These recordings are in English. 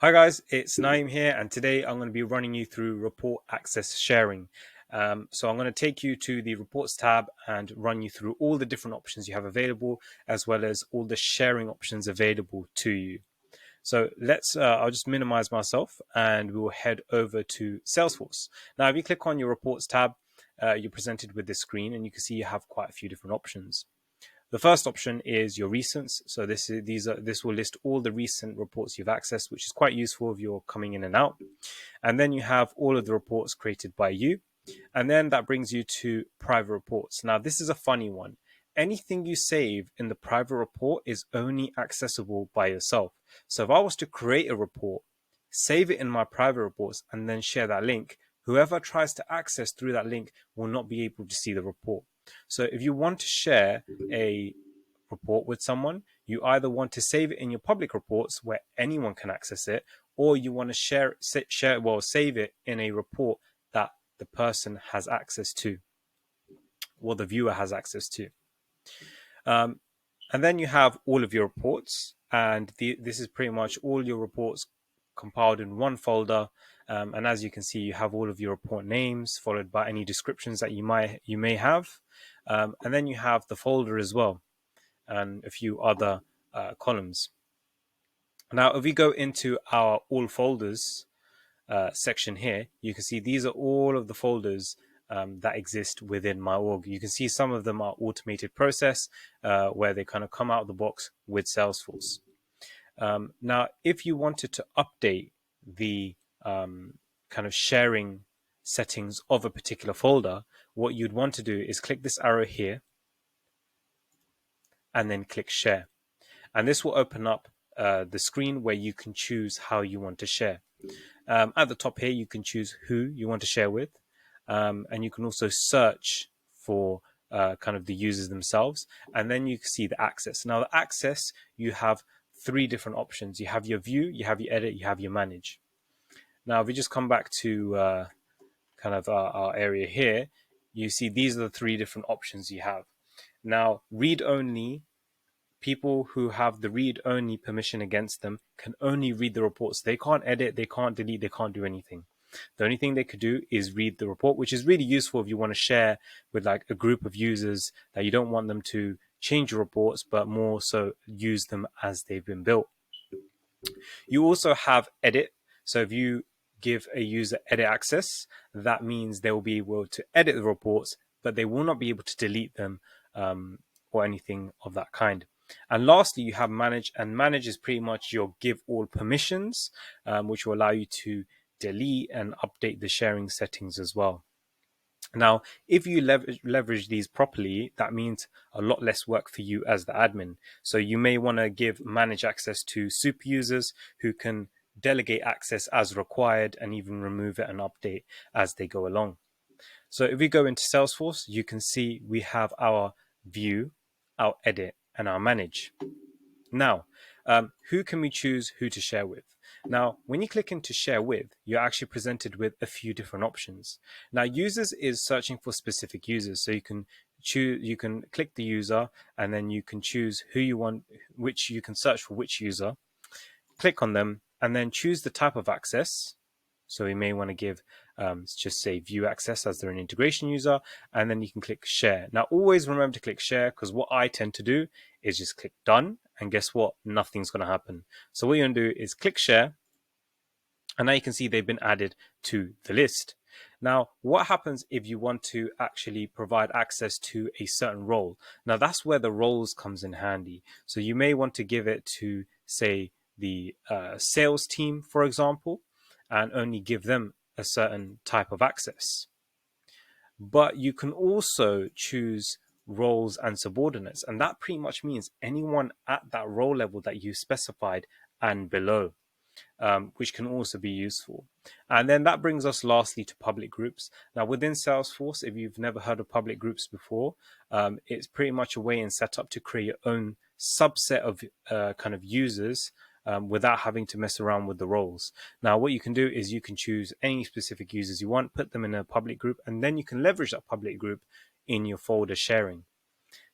Hi guys, it's Naeem here, and today I'm going to be running you through report access sharing. So I'm going to take you to the reports tab and run you through all the different options you have available, as well as all the sharing options available to you. So I'll just minimize myself and we'll head over to Salesforce. Now, if you click on your reports tab, you're presented with this screen and you can see you have quite a few different options. The first option is your recents. So this will list all the recent reports you've accessed, which is quite useful if you're coming in and out. And then you have all of the reports created by you. And then that brings you to private reports. Now, this is a funny one. Anything you save in the private report is only accessible by yourself. So if I was to create a report, save it in my private reports, and then share that link, whoever tries to access through that link will not be able to see the report. So if you want to share a report with someone, you either want to save it in your public reports where anyone can access it, or you want to save it in a report that the person has access to, or the viewer has access to. And then you have all of your reports, and this is pretty much all your reports compiled in one folder. And as you can see, you have all of your report names followed by any descriptions that you may have. And then you have the folder as well, and a few other columns. Now, if we go into our all folders section here, you can see these are all of the folders that exist within my org. You can see some of them are automated process where they kind of come out of the box with Salesforce. Now, if you wanted to update the kind of sharing settings of a particular folder, what you'd want to do is click this arrow here and then click share. And this will open up the screen where you can choose how you want to share. At the top here, you can choose who you want to share with. And you can also search for kind of the users themselves. And then you can see the access. Now, the access, you have three different options. You have your view, you have your edit, you have your manage. Now, if we just come back to kind of our area here, you see these are the three different options you have. Now, read-only, people who have the read-only permission against them can only read the reports. They can't edit, they can't delete, they can't do anything. The only thing they could do is read the report, which is really useful if you want to share with like a group of users that you don't want them to change your reports, but more so use them as they've been built. You also have edit. So if you give a user edit access, that means they will be able to edit the reports, but they will not be able to delete them or anything of that kind. And lastly, you have manage, and manage is pretty much your give all permissions, which will allow you to delete and update the sharing settings as well. Now, if you leverage these properly, that means a lot less work for you as the admin. So you may want to give manage access to super users who can delegate access as required and even remove it and update as they go along. So if we go into Salesforce, you can see we have our view, our edit, and our manage. Now, who can we choose who to share with? Now, when you click into share with, you're actually presented with a few different options. Now, users is searching for specific users. So you can click the user and then you can choose who you want, which you can search for which user, click on them and then choose the type of access. So we may want to give, just say view access as they're an integration user, and then you can click share. Now, always remember to click share, because what I tend to do is just click done, and guess what? Nothing's going to happen. So what you're going to do is click share, and now you can see they've been added to the list. Now, what happens if you want to actually provide access to a certain role? Now, that's where the roles comes in handy. So you may want to give it to, say, the sales team, for example, and only give them a certain type of access. But you can also choose roles and subordinates, and that pretty much means anyone at that role level that you specified and below, which can also be useful. And then that brings us lastly to public groups. Now, within Salesforce, if you've never heard of public groups before, it's pretty much a way and set up to create your own subset of kind of users without having to mess around with the roles. Now, what you can do is you can choose any specific users you want, put them in a public group, and then you can leverage that public group in your folder sharing.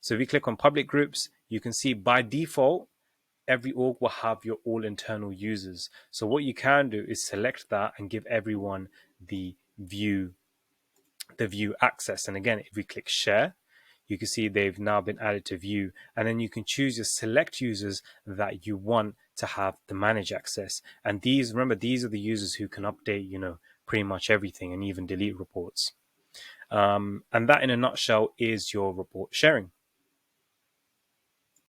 So if you click on public groups, you can see by default, every org will have your all internal users. So what you can do is select that and give everyone the view access. And again, if we click share, you can see they've now been added to view, and then you can choose your select users that you want to have the manage access. And these, remember, these are the users who can update, pretty much everything and even delete reports. And that in a nutshell is your report sharing.